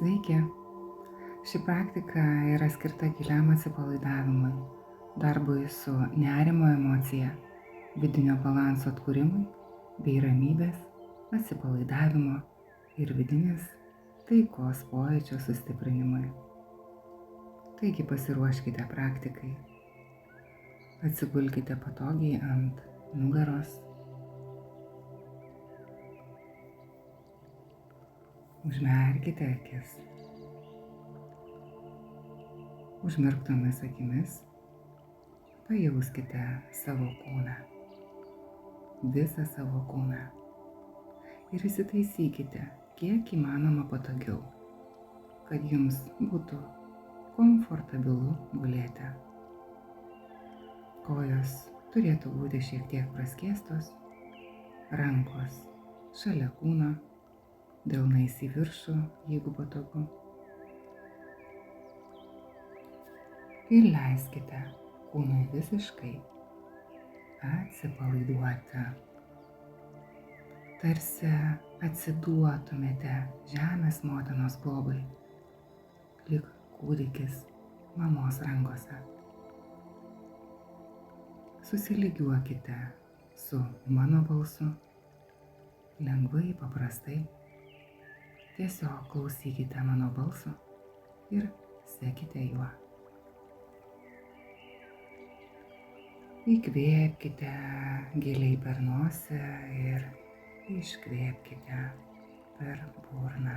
Sveiki! Ši praktika yra skirta giliam atsipalaidavimui, darbui su nerimo emocija, vidinio balanso atkūrimui bei ramybės, atsipalaidavimo ir vidinės taikos pojūčio sustiprinimui. Taigi pasiruoškite praktikai. Atsigulkite patogiai ant nugaros. Užmerkite akis. Užmerktomis akimis pajauskite savo kūną, visą savo kūną ir įsitaisykite kiek įmanoma patogiau, kad jums būtų komfortabilu gulėti. Kojos turėtų būti šiek tiek praskiestos, rankos šalia kūno, delnais į viršų, jeigu patogu. Ir leiskite kūnui visiškai atsipalaiduoti. Tarsi atsiduotumėte žemės motinos globai, lyg kūdikis mamos rankose. Susilygiuokite su mano balsu, lengvai, paprastai. Tiesiog klausykite mano balso ir sekite juo. Įkvėpkite giliai per nosį ir iškvėpkite per burną.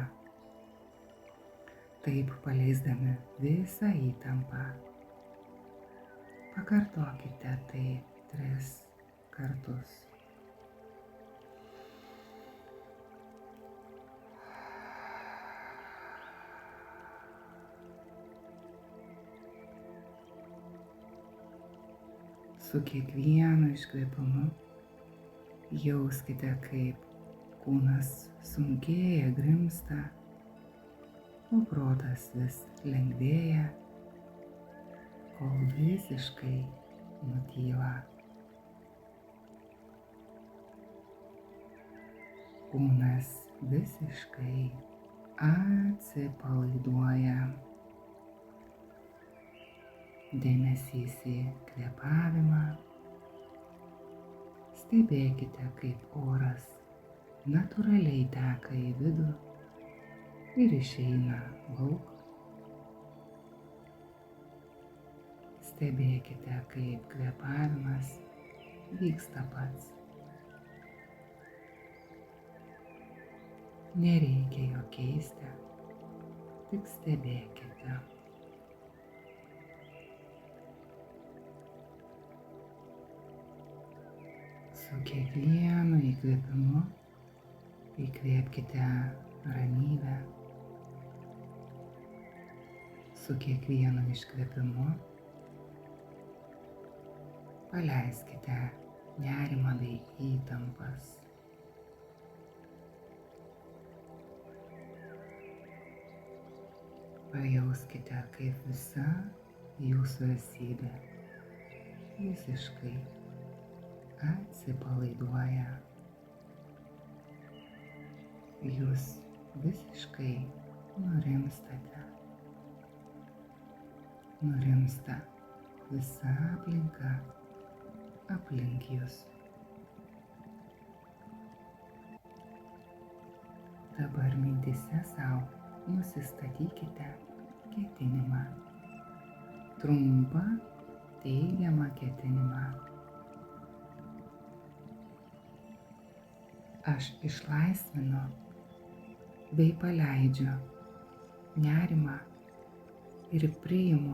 Taip paleisdami visą įtampą. Pakartokite tai 3 kartus. Su kiekvienu iškvėpimu jauskite, kaip kūnas sunkėja, grimzta, o protas vis lengvėja, kol visiškai nutyla. Kūnas visiškai atsipalaiduoja. Dėmesys į kvėpavimą. Stebėkite, kaip oras natūraliai teka į vidų ir išeina lauk. Stebėkite, kaip kvėpavimas vyksta pats. Nereikia jo keisti, tik stebėkite. Su kiekvienu įkvėpimu įkvėpkite ramybę. Su kiekvienu iškvėpimu paleiskite nerimą bei įtampas. Pajauskite, kaip visa jūsų esybė visiškai atsipalaiduoja. Jūs visiškai nurimstate. Nurimsta visa aplinka aplink jūs. Dabar mintyse sau nusistatykite ketinimą. Trumpą teigiamą ketinimą. Aš išlaisvinu bei paleidžiu nerimą ir priimu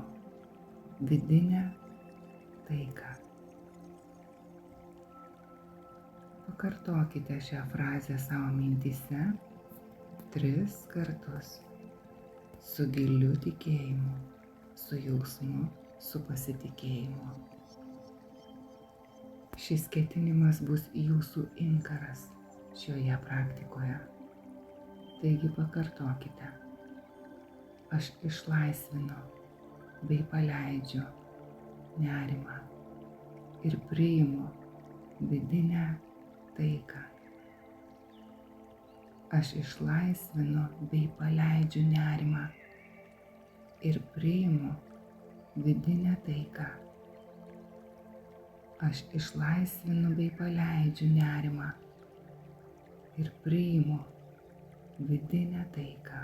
vidinę taiką. Pakartokite šią frazę savo mintyse 3 kartus su giliu tikėjimu, su jausmu, su pasitikėjimu. Šis ketinimas bus jūsų inkaras šioje praktikoje. Taigi pakartokite. Aš išlaisvinu bei paleidžiu nerimą ir priimu vidinę taiką. Aš išlaisvinu bei paleidžiu nerimą ir priimu vidinę taiką. Aš išlaisvinu bei paleidžiu nerimą ir priimu vidinę taiką.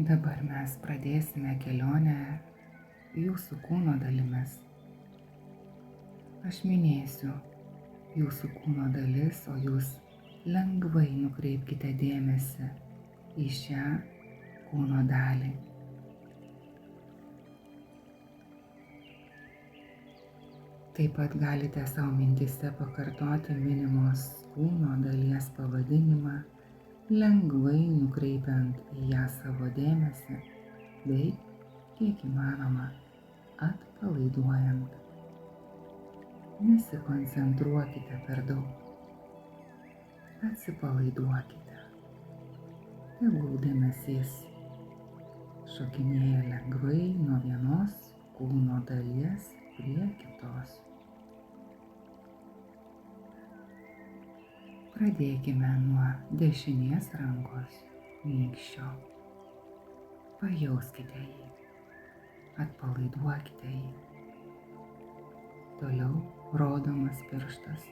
Dabar mes pradėsime kelionę jūsų kūno dalimis. Aš minėsiu jūsų kūno dalis, o jūs lengvai nukreipkite dėmesį į šią kūno dalį. Taip pat galite savo mintyse pakartoti minimos kūno dalies pavadinimą, lengvai nukreipiant į ją savo dėmesį bei, kiek įmanoma, atpalaiduojant. Nesikoncentruokite per daug. Atsipalaiduokite. Tegul dėmesys šokinėja lengvai nuo vienos kūno dalies prie kitos. Pradėkime nuo dešinės rankos nykščio. Pajauskite jį. Atpalaiduokite jį. Toliau rodomas pirštas.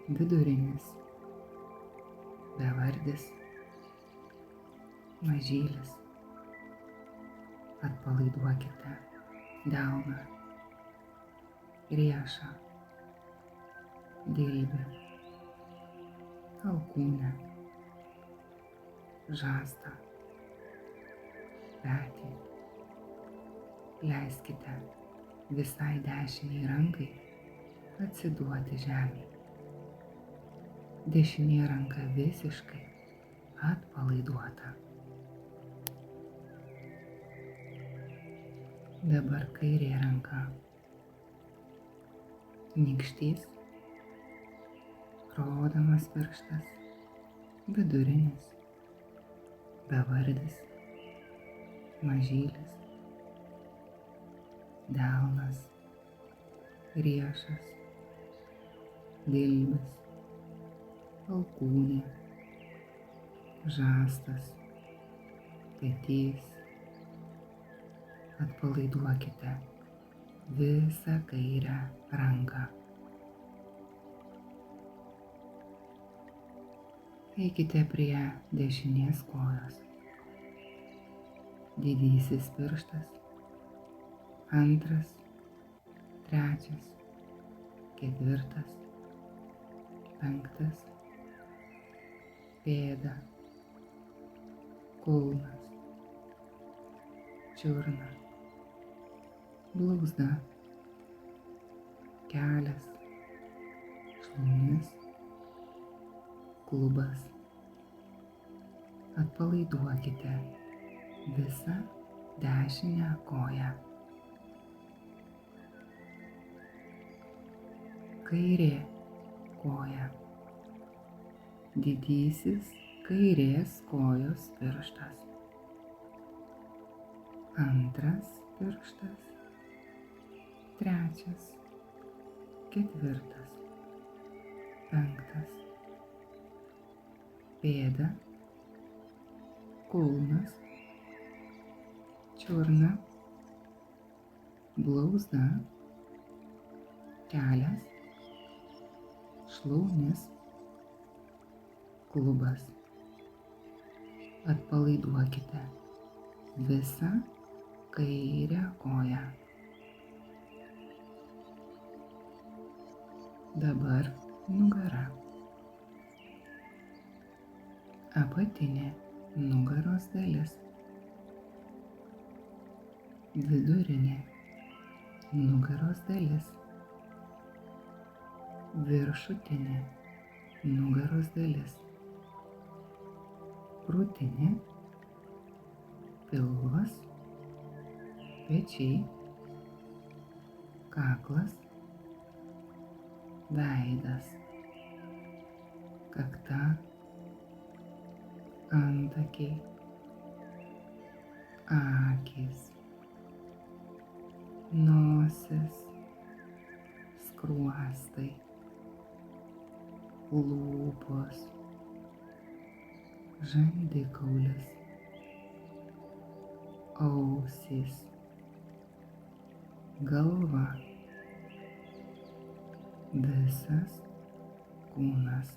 Vidurinis. Bevardis. Mažylis. Atpalaiduokite delną, riešą, dilbį, alkūnę, žastą, petį. Leiskite visai dešiniai rankai atsiduoti žemei. Dešinė ranka visiškai atpalaiduota. Dabar kairė ranka. Nykštys, rodomas pirštas, vidurinis, bevardis, mažylis, delnas, riešas, dilbis, alkūnė, žastas, petys. Atpalaiduokite visą kairę ranką. Eikite prie dešinės kojos. Didysis pirštas, antras, trečias, ketvirtas, penktas, pėda, kulnas, čiurna, blauzda, kelias, šlaunis, klubas. Atpalaiduokite visą dešinę koją. Kairė koja. Didysis kairės kojos pirštas. Antras pirštas, trečias, ketvirtas, penktas, pėda, kulnas, čiurna, blauzda, kelias, šlaunis, klubas. Atpalaiduokite visą kairę koją. Dabar nugara. Apatinė nugaros dalis. Vidurinė nugaros dalis. Viršutinė nugaros dalis. Krūtinė, pilvas, pečiai, kaklas, veidas, kakta, antakiai, akys, nosis, skruostai, lūpos, žandikaulis, ausys, galva, visas kūnas.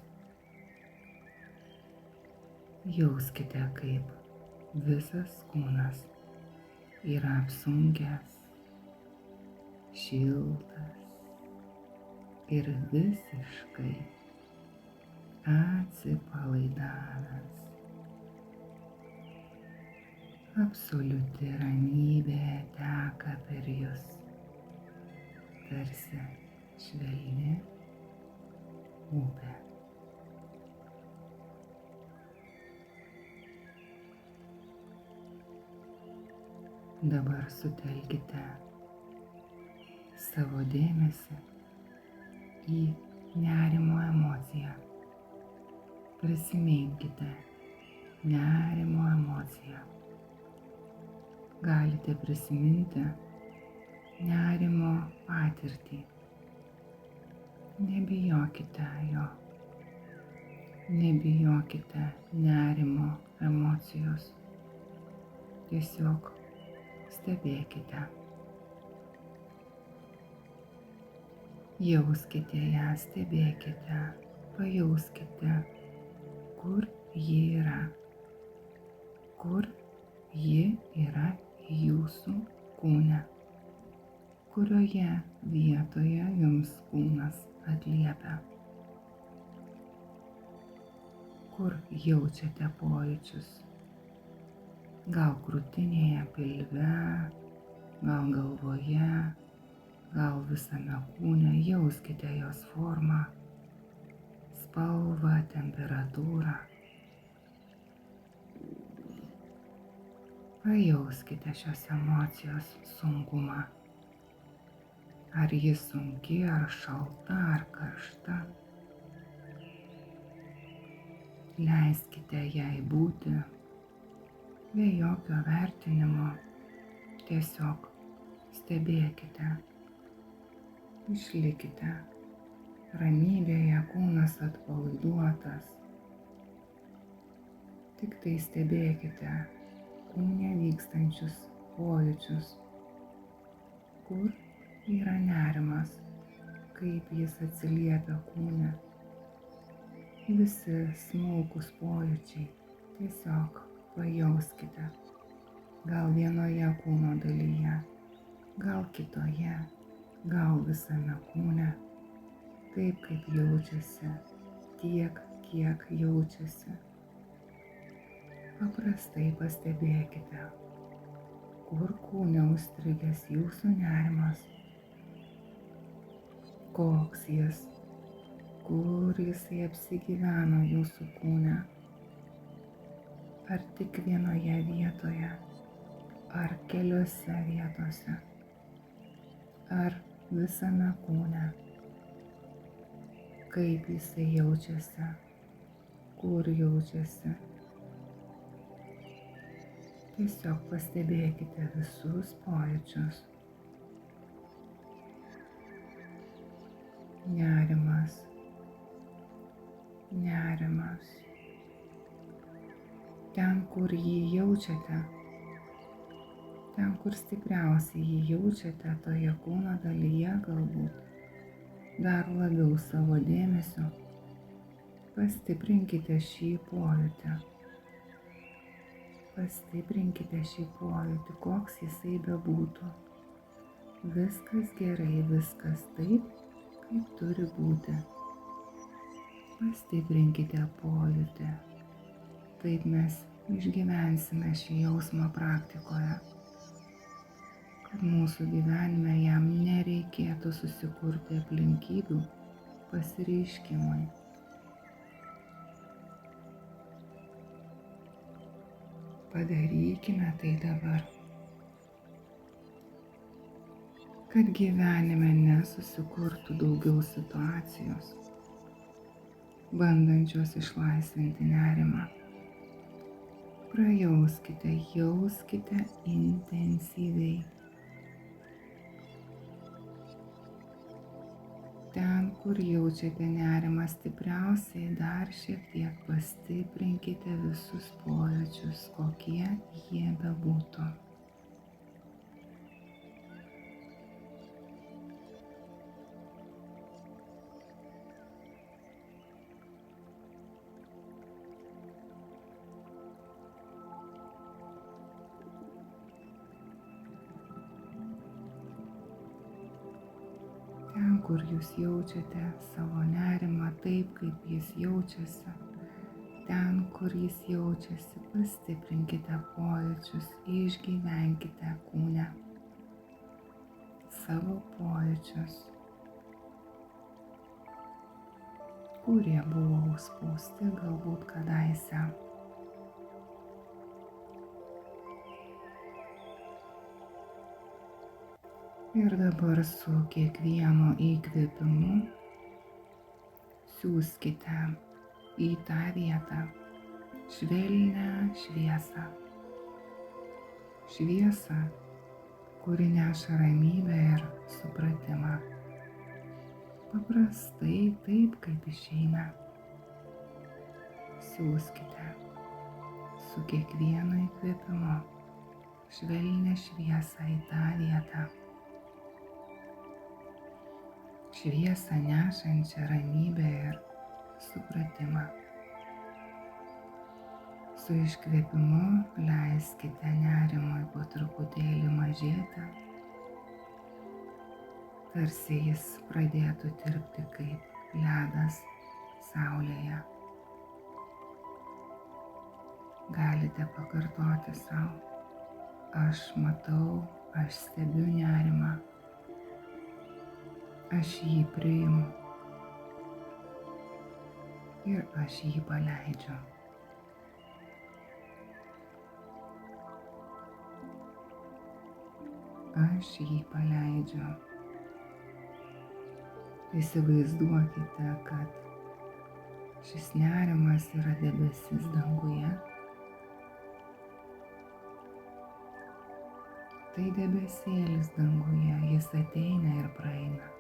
Jauskite, kaip visas kūnas yra apsunkęs, šiltas ir visiškai atsipalaidavęs. Absoliuti ramybė teka per jus, tarsi švelni upė. Dabar sutelkite savo dėmesį į nerimo emociją. Prisiminkite nerimo emociją. Galite prisiminti nerimo patirtį. Nebijokite jo. Nebijokite nerimo emocijos. Tiesiog stebėkite. Jauskite ją, stebėkite, pajauskite, kur ji yra. Kur ji yra jūsų kūne. Kurioje vietoje jums kūnas atliepia. Kur jaučiate pojūčius. Gal krūtinėje, pilve, gal galvoje, gal visame kūne. Jauskite jos formą, spalvą, temperatūrą. Pajauskite šios emocijos sunkumą. Ar ji sunki, ar šalta, ar karšta. Leiskite jai būti be jokio vertinimo. Tiesiog stebėkite. Išlikite ramybėje, kūnas atpalaiduotas. Tik tai stebėkite kūne vykstančius pojūčius. Kur yra nerimas, kaip jis atsiliepia kūne. Visi smulkūs pojūčiai. Tiesiog pajauskite. Gal vienoje kūno dalyje, gal kitoje, gal visame kūne. Taip, kaip jaučiasi, tiek, kiek jaučiasi. Paprastai pastebėkite, kur kūne užstrigęs jūsų nerimas. Koks jis, kur jisai apsigyveno jūsų kūne. Ar tik vienoje vietoje, ar keliose vietose, ar visame kūne. Kaip jisai jaučiasi, kur jaučiasi. Tiesiog pastebėkite visus pojūčius. Nerimas, nerimas. Ten, kur jį jaučiate, ten, kur stipriausiai jį jaučiate, toje kūno dalyje galbūt dar labiau savo dėmesiu pastiprinkite šį pojūtį. Pastiprinkite šį pojūtį, koks jisai bebūtų. Viskas gerai, viskas taip, kaip turi būti. Pastiprinkite pojūtį. Taip mes išgyvensime šį jausmą praktikoje, kad mūsų gyvenime jam nereikėtų susikurti aplinkybių pasireiškimui. Padarykime tai dabar, kad gyvenime nesusikurtų daugiau situacijos, bandančios išlaisvinti nerimą. Prajauskite, jauskite intensyviai. Kur jaučiate nerimą stipriausiai, dar šiek tiek pastiprinkite visus pojūčius, kokie jie bebūtų. Ten, kur jūs jaučiate savo nerimą taip, kaip jis jaučiasi, ten, kur jis jaučiasi, pastiprinkite pojūčius, išgyvenkite kūne savo pojūčius, kurie buvo užspausti galbūt kadaise. Ir dabar su kiekvienu įkvėpimu siųskite į tą vietą švelnią šviesą. Šviesą, kuri neša ramybę ir supratimą. Paprastai taip, kaip išeina. Siųskite su kiekvienu įkvėpimu švelnią šviesą į tą vietą. Šviesą nešančią ramybę ir supratimą. Su iškvėpimu leiskite nerimui po truputėlį mažėti, tarsi jis pradėtų tirpti kaip ledas saulėje. Galite pakartoti sau: aš matau, aš stebiu nerimą. Aš jį priimu ir aš jį paleidžiu. Aš jį paleidžiu. Įsivaizduokite, kad šis nerimas yra debesis danguje. Tai debesėlis danguje, jis ateina ir praeina.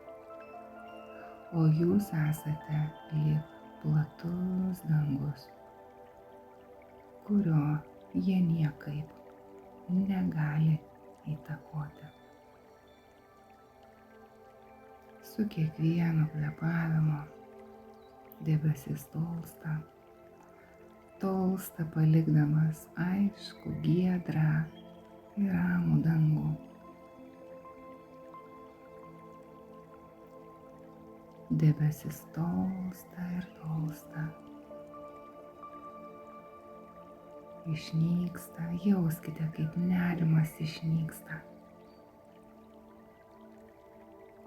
O jūs esate lyg platus dangus, kurio jie niekaip negali įtakoti. Su kiekvienu kvėpavimu debesis tolsta, palikdamas aišku, giedrą ir ramų dangų. Debesis tolsta ir tolsta. Išnyksta, jauskite, kaip nerimas išnyksta.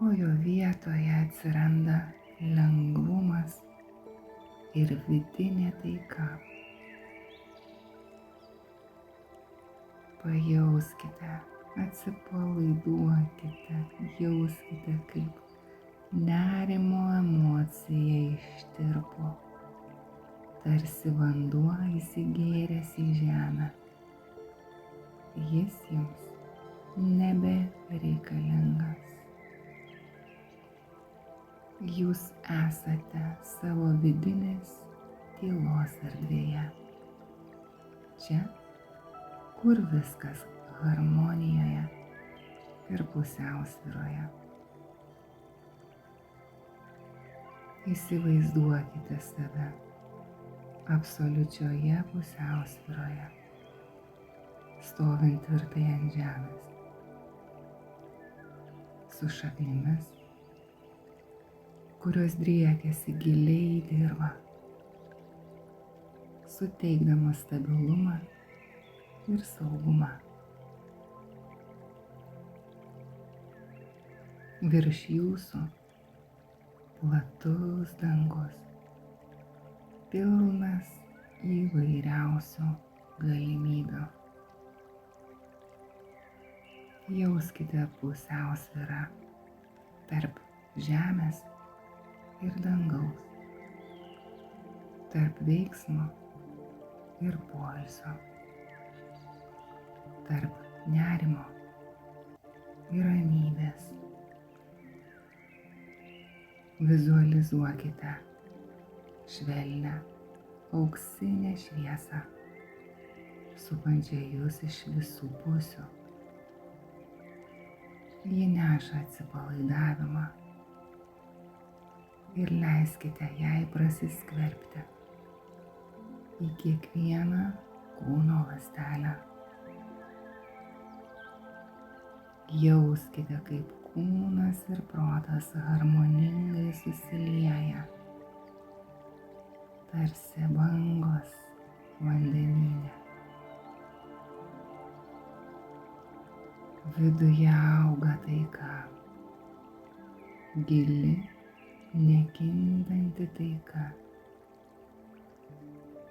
O jo vietoje atsiranda lengvumas ir vidinė taika. Pajauskite, atsipalaiduokite, jauskite, kaip nerimo emocija ištirpo, tarsi vanduo įsigėręs į žemę. Jis jums nebereikalingas. Jūs esate savo vidinės tylos erdvėje. Čia, kur viskas harmonijoje ir pusiausvyroje. Įsivaizduokite save absoliučioje pusiausvyroje, stovint tvirtai ant žemės, su šaknimis, kurios driekiasi giliai į dirvą, suteikdamas stabilumą ir saugumą. Virš jūsų platus dangus, pilnas įvairiausių galimybių. Jauskite pusiausvyrą tarp žemės ir dangaus, tarp veiksmo ir poilsio, tarp nerimo ir ramybės. Vizualizuokite švelnią auksinę šviesą, supančią jūs iš visų pusių. Ji neša atsipalaidavimą ir leiskite jai prasiskverbti į kiekvieną kūno ląstelę. Jauskite, kaip kūnas ir protas harmoningai susilieja, tarsi bangos vandenyne. Viduje auga taika, gili, nekintanti taika,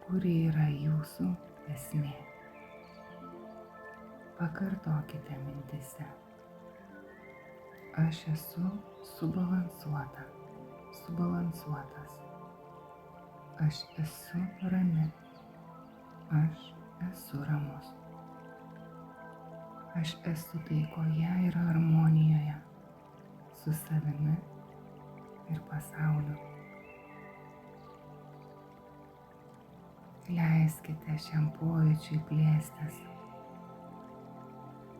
kuri yra jūsų esmė. Pakartokite mintyse. Aš esu subalansuota, subalansuotas. Aš esu rami. Aš esu ramus. Aš esu taikoje ir harmonijoje su savimi ir pasauliu. Leiskite šiam pojūčiui plėstis,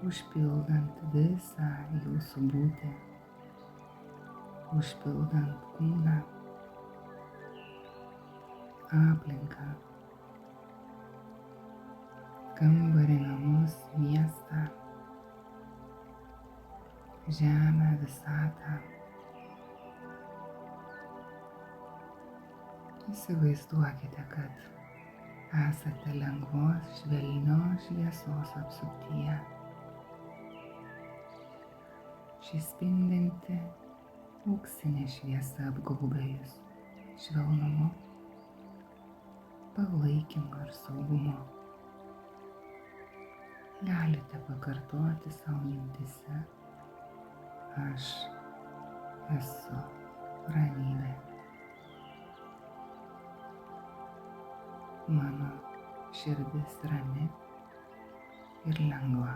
užpildant visą jūsų būtį, užpildant kūną, aplinką, kambarį, namus, miestą, žemę, visatą. Įsivaizduokite, kad esate lengvos, švelnios šviesos apsuptyje. Ši spindinti auksinė šviesa apgaubia jus švelnumu, palaikymu ir saugumu. Galite pakartoti savo mintyse: aš esu ramybė. Mano širdis rami ir lengva.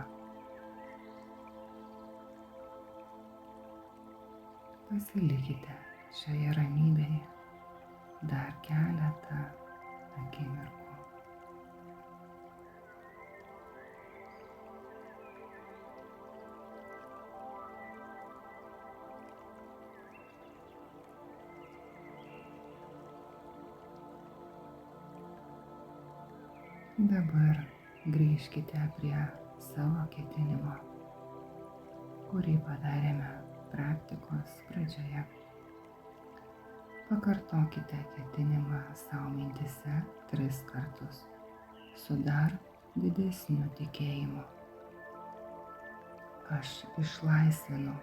Pasilikite šioje ramybėje dar keletą akimirkų. Dabar grįžkite prie savo ketinimo, kurį padarėme praktikos pradžioje. Pakartokite ketinimą savo mintyse 3 kartus su dar didesniu tikėjimu. Aš išlaisvinu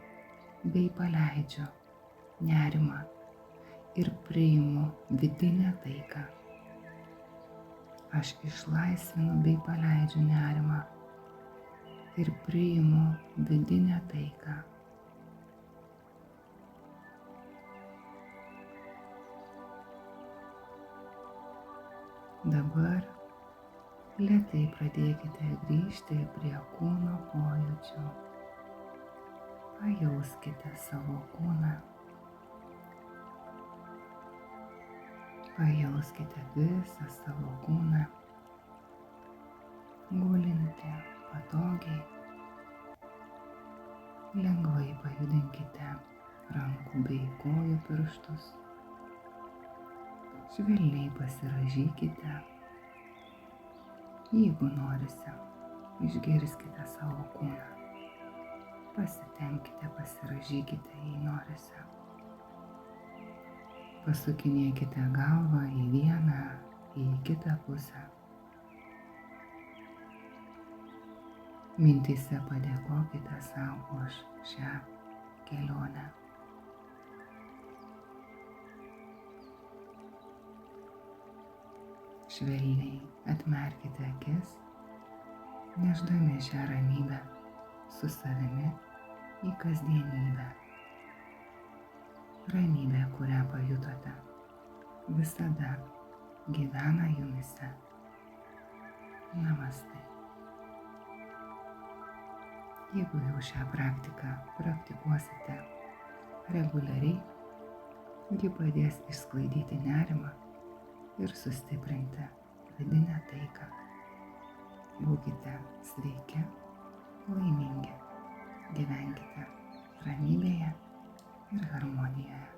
bei paleidžiu nerimą ir priimu vidinę taiką. Aš išlaisvinu bei paleidžiu nerimą ir priimu vidinę taiką. Dabar lėtai pradėkite grįžti prie kūno pojūčių. Pajauskite savo kūną. Pajauskite visą savo kūną, gulinti patogiai. Lengvai pajudinkite rankų bei kojų pirštus. Švelniai pasirąžykite. Jeigu norite, išgirskite savo kūną. Pasitempkite, pasirąžykite, jei norite. Pasukinėkite galvą į vieną, į kitą pusę. Mintyse padėkokite savo už šią kelionę. Švelniai atmerkite akis, nešdami šią ramybę su savimi į kasdienybę. Ramybė, kurią pajutote, visada gyvena jumyse. Namaste. Jeigu jau šią praktiką praktikuosite reguliariai, Ji padės išsklaidyti nerimą ir sustiprinti vidinę taiką. Būkite sveiki, laimingi, gyvenkite ramybėje ir harmonijoje.